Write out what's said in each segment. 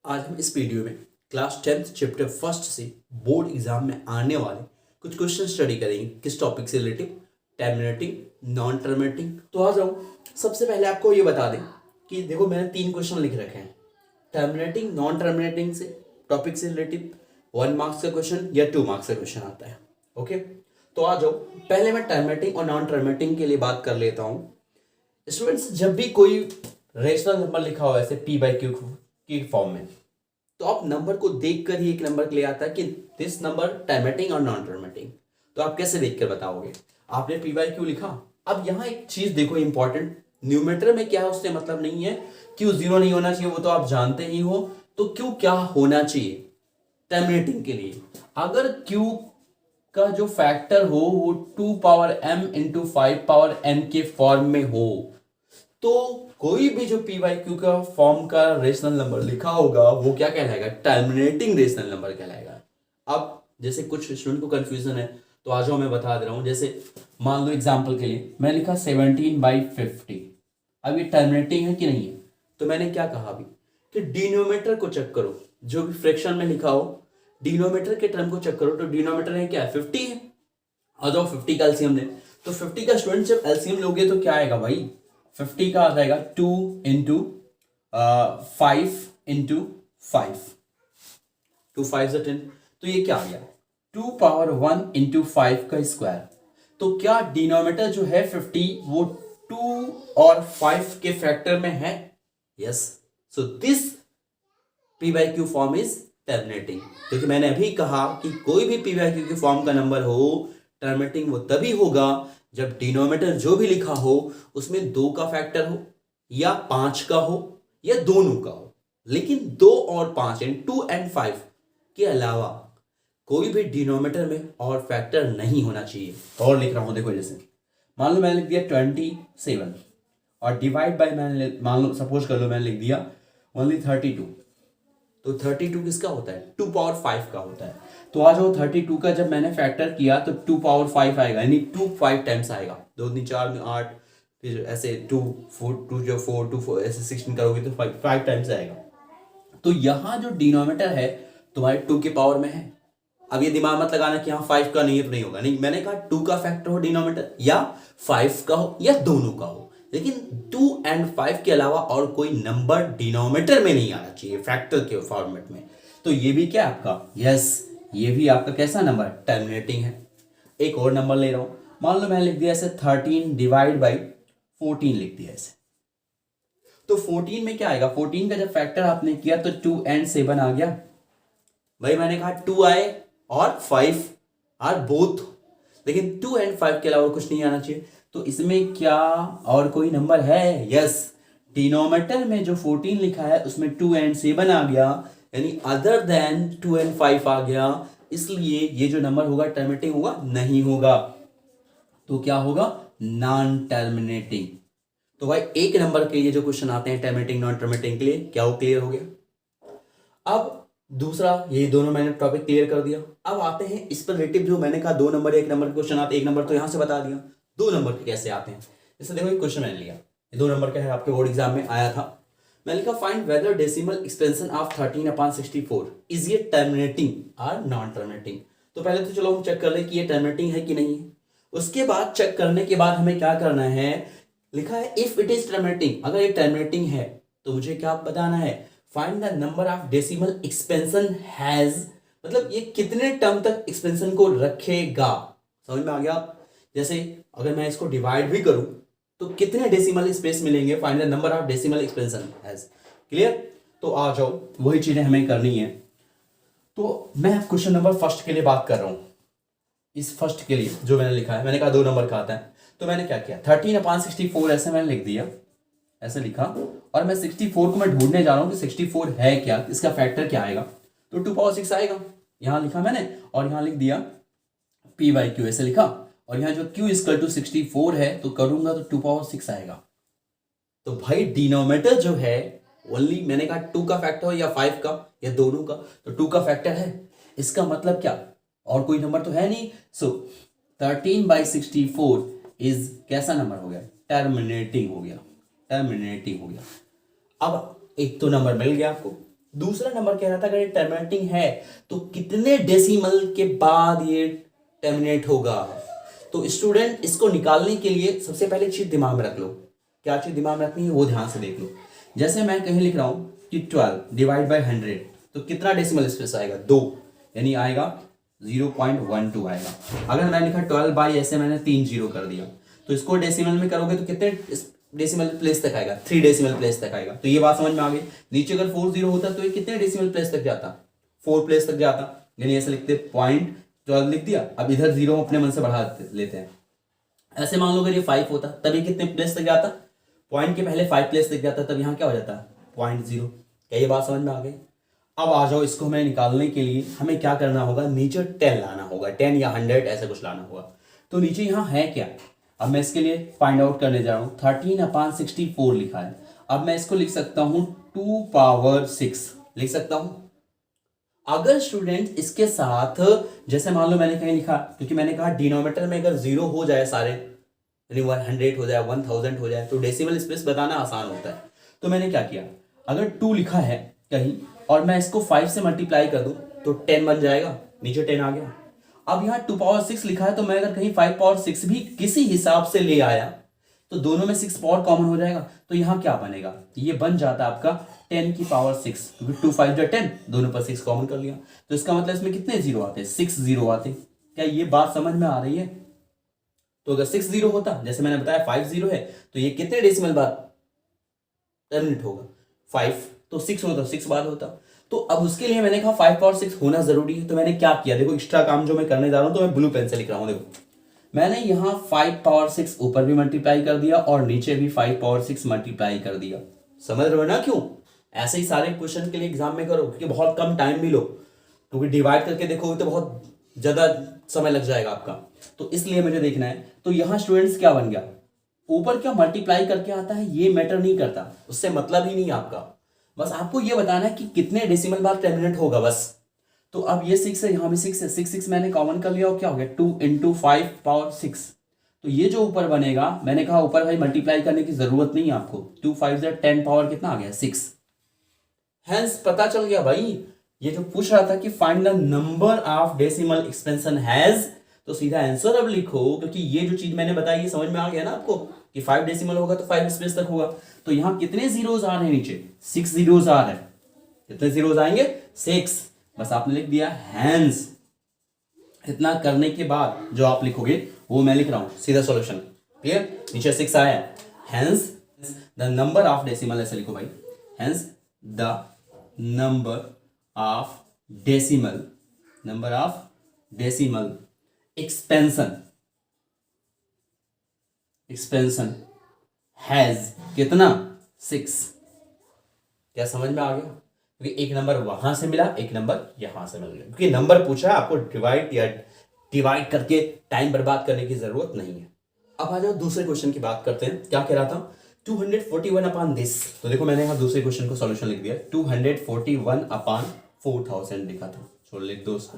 आज हम इस वीडियो में क्लास 10th चैप्टर फर्स्ट से बोर्ड एग्जाम में आने वाले कुछ क्वेश्चन स्टडी करेंगे। किस टॉपिक से रिलेटिव? Terminating, non terminating. तो आ जाओ, सबसे पहले आपको ये बता दें कि देखो मैंने 3 क्वेश्चन लिख रखे हैं टर्मिनेटिंग, नॉन टर्मिनेटिंग से टॉपिक से रिलेटिव। 1 मार्क्स का क्वेश्चन या 2 मार्क्स का क्वेश्चन आता है। ओके, तो आ जाओ, पहले मैं टर्मिनेटिंग और नॉन टर्मिनेटिंग के लिए बात कर लेता हूँ। स्टूडेंट्स, जब भी कोई रेशनल नंबर लिखा हो ऐसे p बाई क्यू की फॉर्म में, तो आप नंबर को देखकर ही एक नंबर के लिए आता है कि दिस नंबर टर्मिनेटिंग और नॉन टर्मिनेटिंग। तो आप कैसे देखकर बताओगे? आपने p बाई क्यू लिखा। अब यहाँ एक चीज देखो इंपॉर्टेंट, न्यूमेरेटर में क्या है उससे मतलब नहीं है। क्यू 0 नहीं होना चाहिए, वो तो आप जानते ही हो। तो क्यू क्या होना चाहिए टर्मिनेटिंग के लिए? अगर क्यू का जो फैक्टर हो वो 2 power m into 5 power n के फॉर्म में हो, तो कोई भी जो p बाई क्यू का फॉर्म का रेशनल नंबर लिखा होगा वो क्या कहलाएगा? टर्मिनेटिंग रेशनल नंबर कहलाएगा। अब जैसे कुछ स्टूडेंट को कंफ्यूजन है, तो आ जाओ मैं बता दे रहा हूं। जैसे मान लो एग्जांपल के लिए मैं लिखा 17/50। अब ये टर्मिनेटिंग है कि नहीं है? तो मैंने क्या कहा अभी कि डिनोमिनेटर को चेक करो, जो भी फ्रैक्शन में लिखा हो डिनोमिनेटर के टर्म को चेक करो। तो डिनोमिनेटर है क्या? 50 है। आ जाओ 50 का एलसीएम ले। तो 50 का स्टूडेंट जब एलसीएम लोगे तो क्या आएगा भाई? 50 का आ जाएगा 2 इंटू 5 इंटू 5, 2 5 10। तो ये क्या आ गया? 2 पावर 1 इंटू 5 का स्क्वायर। तो क्या डिनोमिनेटर जो है 50 वो 2 और 5 के फैक्टर में है? Yes. So this p by Q form is terminating. क्योंकि मैंने अभी कहा कि कोई भी p बाई क्यू के फॉर्म का नंबर हो टर्मिनेटिंग वो तभी होगा जब डिनोमिनेटर जो भी लिखा हो उसमें 2 का फैक्टर हो या 5 का हो या दोनों का हो। लेकिन 2 और 5 यानी 2 एंड 5 के अलावा कोई भी डिनोमिनेटर में और फैक्टर नहीं होना चाहिए। और लिख रहा हूं, देखो जैसे मान लो मैंने लिख दिया 27 और डिवाइड बाय मैंने मान लो सपोज कर लो मैंने लिख दिया ओनली 32। तो 32 किसका होता है? 2 पावर 5 का होता है। तो आ जाओ 32 का जब मैंने फैक्टर किया तो 2 पावर 5 आएगा, यानी 2 5 टाइम्स आएगा। 2 3 4 में 8, फिर ऐसे 2 4 2 जो 4 2 4 ऐसे 16 करोगे तो 5 टाइम्स आएगा। तो यहाँ जो डिनोमिनेटर है तुम्हारे 2 के पावर में है। अब ये दिमाग मत लगाना कि हाँ 5 का नहीं है तो नहीं होगा। नहीं, मैंने कहा 2 का फैक्टर हो डिनोमिनेटर या 5 का हो या दोनों का हो, लेकिन 2 एंड 5 के अलावा और कोई नंबर डिनोमिनेटर में नहीं आना चाहिए फैक्टर के फॉर्मेट में। तो ये भी क्या आपका? यस, ये भी आपका कैसा नंबर? टर्मिनेटिंग है। एक और नंबर ले रहा हूं, मान लो मैंने लिख दिया ऐसे 13 डिवाइड बाई 14 लिख दिया ऐसे। तो 14 में क्या आएगा? 14 का जब फैक्टर आपने किया तो 2 एंड 7 आ गया। भाई मैंने कहा 2 आए और 5 आर बोथ, लेकिन 2 एंड 5 के अलावा कुछ नहीं आना चाहिए। तो इसमें क्या और कोई नंबर है? यस, डिनोमिनेटर में जो 14 लिखा है उसमें 2 एंड 7 आ गया, यानी अदर देन 2 एंड 5 आ गया। इसलिए ये जो नंबर होगा टर्मिनेटिंग होगा नहीं होगा। तो क्या होगा? Non terminating. तो भाई एक नंबर के लिए जो क्वेश्चन आते हैं टर्मिनेटिंग नॉन टर्मिनेटिंग के लिए, क्या वो क्लियर हो गया? अब दूसरा, ये दोनों मैंने टॉपिक क्लियर कर दिया। अब आते हैं इस पर रिलेटिव, जो मैंने कहा 2 नंबर 1 नंबर के क्वेश्चन आते हैं। 1 नंबर तो यहां से बता दिया, 2 नंबर के कैसे आते हैं। जैसे देखो एक क्वेश्चन मैंने लिया, ये 2 नंबर का है, आपके बोर्ड एग्जाम में आया था। मैं लिखा find weather decimal expansion of 13/64 is ये टर्मिनेटिंग और नॉन टर्मिनेटिंग। तो पहले तो चलो हम चेक कर ले कि ये टर्मिनेटिंग है कि नहीं है। उसके बाद चेक करने के बाद हमें क्या करना है, लिखा है इफ इट इज टर्मिनेटिंग, अगर ये टर्मिनेटिंग है तो मुझे क्या बताना है? Find the number of decimal expansion has, मतलब ये कितने टर्म तक एक्सपेंशन को रखेगा। समझ में आ गया? जैसे अगर मैं इसको डिवाइड भी करूं तो कितने डेसिमल स्पेस मिलेंगे? Find the number of decimal expansion has. Clear? तो आ जाओ, वही चीजें हमें करनी है। तो मैं क्वेश्चन नंबर फर्स्ट के लिए बात कर रहा हूं। इस फर्स्ट के लिए जो मैंने लिखा है, मैंने कहा 2 नंबर का आता है। तो मैंने क्या किया, 13/64 ऐसे मैंने लिख दिया, ऐसे लिखा। और मैं 64 को मैं ढूंढने जा रहा हूं कि 64 है क्या, इसका फैक्टर क्या आएगा। तो 2 पावर 6 आएगा, यहां लिखा मैंने, और यहां लिख दिया p बाई क्यू ऐसे लिखा। और यहां जो q इक्वल टू 64 है तो करूंगा तो 2 पावर 6 आएगा। तो भाई डिनोमिनेटर जो है ओनली, मैंने कहा 2 का फैक्टर हो या 5 का या दोनों का, तो 2 का फैक्टर है। इसका मतलब क्या, और कोई नंबर तो है नहीं। सो 13/64 इज कैसा नंबर हो गया? टर्मिनेटिंग हो गया, टर्मिनेटिंग हो गया। अब एक तो नंबर मिल गया आपको, दूसरा नंबर कह रहा था अगर ये टर्मिनेटिंग है तो कितने डेसिमल के बाद ये टर्मिनेट होगा। तो स्टूडेंट इसको निकालने के लिए सबसे पहले चीज दिमाग में रख लो। क्या चीज दिमाग में रखनी है वो ध्यान से देख लो। जैसे मैं कहीं लिख रहा हूं कि 12 डिवाइड बाई 100 तो कितना डेसिमल स्पेस आएगा 2, यानी आएगा 0.12 आएगा। अगर मैं लिखा 12 बाई ऐसे मैंने 3 जीरो कर दिया तो इसको डेसिमल में करोगे तो कितने डेसिमल प्लेस तक आएगा 3 डेसिमल प्लेस तक आएगा। तो ये बात समझ में आ गई। नीचे अगर 4 जीरो होता तो ये कितने डेसिमल प्लेस तक जाता 4 प्लेस तक जाता, यानी ऐसे लिखते .12 लिख दिया। अब इधर जीरो अपने मन से बढ़ा लेते हैं। ऐसे मान लो अगर ये 5 होता तब ये कितने प्लेस तक जाता, पॉइंट के पहले 5 प्लेस तक जाता, तब यहाँ क्या हो जाता 0.0। क्या ये बात समझ में आ गई। अब आ जाओ इसको हमें निकालने के लिए हमें क्या करना होगा, नीचे 10 लाना होगा, 10 या 100 ऐसा कुछ लाना होगा। तो नीचे यहाँ है क्या, अब मैं इसके लिए फाइंड आउट करने जा रहा हूँ। 13/64 लिखा है। अब मैं इसको लिख सकता हूँ 2 पावर 6 लिख सकता हूँ। अगर स्टूडेंट इसके साथ जैसे मान लो मैंने कहीं लिखा, क्योंकि मैंने कहा डिनोमिनेटर में अगर जीरो हो जाए सारे, यानी 100 हो जाए 1000 हो जाए तो डेसिमल स्पेस बताना आसान होता है। तो मैंने क्या किया, अगर 2 लिखा है कहीं और मैं इसको 5 से मल्टीप्लाई कर दूं तो 10 बन जाएगा, नीचे 10 आ गया। अब यहाँ 2 पावर 6 लिखा है तो मैं अगर कहीं 5 पावर 6 भी किसी हिसाब से ले आया तो दोनों में 6 पावर कॉमन हो जाएगा। तो यहाँ क्या बनेगा, ये बन जाता आपका 10 की पावर 6, क्योंकि 2 5 जा 10, दोनों पर 6 कॉमन कर लिया। तो इसका मतलब इसमें कितने जीरो आते हैं, 6 जीरो आते। क्या ये बात समझ में आ रही है। तो अगर 6 जीरो होता, जैसे मैंने बताया 5 जीरो है, तो ये कितने डेसिमल बाद टर्मिनेट होगा 5, तो 6 होता 6 बाद होता। तो अब उसके लिए मैंने कहा 5 पावर 6 होना जरूरी है। तो मैंने क्या किया, देखो एक्स्ट्रा काम जो मैं करने जा रहा हूं तो मैं ब्लू पेन से लिख रहा हूं। देखो मैंने यहाँ 5 पावर 6 ऊपर भी मल्टीप्लाई कर दिया और नीचे भी 5 पावर 6 मल्टीप्लाई कर दिया। समझ रहे हो ना क्यों। ऐसे ही सारे क्वेश्चन के लिए एग्जाम में करो, क्योंकि बहुत कम टाइम भी लो, क्योंकि डिवाइड करके देखोगे तो बहुत ज्यादा समय लग जाएगा आपका। तो इसलिए मुझे देखना है। तो यहाँ स्टूडेंट्स क्या बन गया, ऊपर क्या मल्टीप्लाई करके आता है ये मैटर नहीं करता, उससे मतलब ही नहीं आपका। बस आपको ये बताना है कि कितने डेसिमल बाद टर्मिनेट होगा बस। तो अब ये 6 है, यहाँ भी 6 है, 6 मैंने कॉमन कर लिया और क्या हो गया 2 × 5 पावर 6। तो ये जो ऊपर बनेगा, मैंने कहा ऊपर भाई मल्टीप्लाई करने की जरूरत नहीं है आपको, 2 5 10 पावर कितना आ गया 6। हेंस पता चल गया भाई। ये जो पूछ रहा था कि find the number of decimal expansion has, तो सीधा आंसर अब लिखो, क्योंकि ये जो चीज मैंने बताई ये समझ में आ गया ना आपको कि 5 डेसिमल होगा तो 5 स्पेस तक होगा। तो यहाँ कितने जीरोज आ रहे हैं, नीचे 6 जीरोज आ रहे हैं। कितने जीरोज आएंगे 6। बस आपने लिख दिया हैंस। इतना करने के बाद जो आप लिखोगे वो मैं लिख रहा हूं, सीधा सॉल्यूशन क्लियर। नीचे 6 आया, hence the number of decimal, ऐसे लिखो भाई, hence the number of decimal, number of decimal expansion, expansion has कितना 6। क्या समझ में आ गया, क्योंकि एक नंबर वहां से मिला, एक नंबर यहां से मिल गया, क्योंकि नंबर पूछा है आपको डिवाइड करके टाइम बर्बाद करने की जरूरत नहीं है। अब आ जाओ दूसरे क्वेश्चन की बात करते हैं। क्या कह रहा था 241 अपॉन दिस। तो देखो मैंने यहाँ दूसरे क्वेश्चन को सॉल्यूशन लिख दिया, 241 अपॉन 4000 लिखा था, छोड़ लिख दो उसको,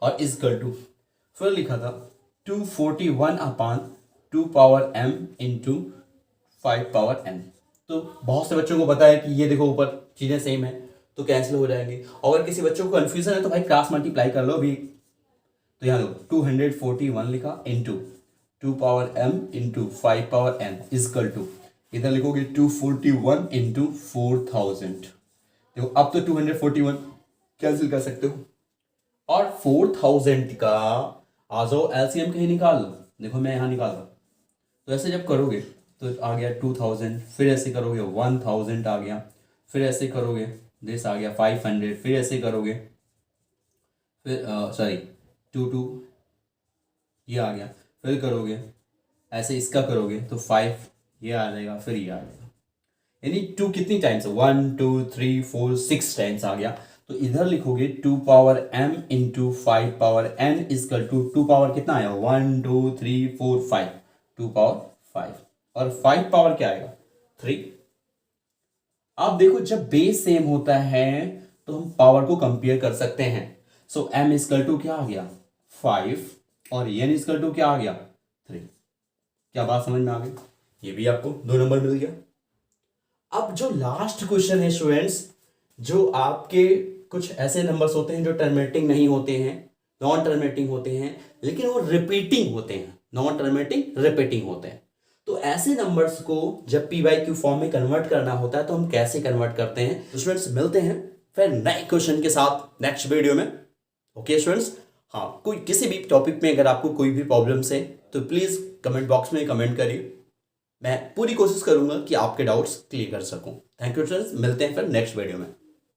और इज इक्वल टू फिर लिखा था 241 upon 2 power m into 5 power n। तो बहुत से बच्चों को पता है कि ये देखो ऊपर चीजें सेम है तो कैंसिल हो जाएंगे। अगर किसी बच्चों को कंफ्यूजन है तो भाई क्रॉस मल्टीप्लाई कर लो अभी। तो यहाँ देखो 241 लिखा into 2 power m into 5 power n is equal to, इधर लिखोगे 241 इंटू 4000। देखो अब तो 241 कैंसिल कर सकते हो, और 4000 का आ जाओ एलसीएम कहीं निकाल लो। देखो मैं यहाँ निकाल रहा हूँ, तो ऐसे जब करोगे तो आ गया 2000, फिर ऐसे करोगे 1000 आ गया, फिर ऐसे करोगे दिस आ गया 500, फिर ऐसे करोगे फिर सॉरी 2 ये आ गया, फिर करोगे ऐसे इसका करोगे तो 5 ये आ जाएगा, फिर ये आ जाएगा, यानी 2 कितनी टाइम्स 1 2 3 4 6 टाइम्स आ गया। तो इधर लिखोगे 2 power m into 5 power n is equal to 2 power कितना आया 1 2 3 4 5, 2 पावर 5, और 5 पावर क्या आएगा 3। अब देखो जब बेस सेम होता है तो हम पावर को कंपेयर कर सकते हैं। सो m इजकल टू क्या आ गया 5 और n इजकल टू क्या आ गया 3। क्या बात समझ में आ गई, ये भी आपको 2 नंबर मिल गया। अब जो लास्ट क्वेश्चन है स्टूडेंट्स, जो आपके कुछ ऐसे नंबर्स होते हैं जो टर्मिनेटिंग नहीं होते हैं, नॉन टर्मिनेटिंग होते हैं, लेकिन वो रिपीटिंग होते हैं, नॉन टर्मिनेटिंग रिपीटिंग होते हैं। तो ऐसे नंबर्स को जब पी बाई क्यू फॉर्म में कन्वर्ट करना होता है तो हम कैसे कन्वर्ट करते हैं। तो स्टूडेंट्स मिलते हैं फिर नए क्वेश्चन के साथ नेक्स्ट वीडियो में। ओके स्टूडेंट्स, हाँ, कोई किसी भी टॉपिक में अगर आपको कोई भी प्रॉब्लम्स है तो प्लीज़ कमेंट बॉक्स में कमेंट करिए, मैं पूरी कोशिश करूंगा कि आपके डाउट्स क्लियर कर सकूं। थैंक यू स्टूडेंट्स, मिलते हैं फिर नेक्स्ट वीडियो में।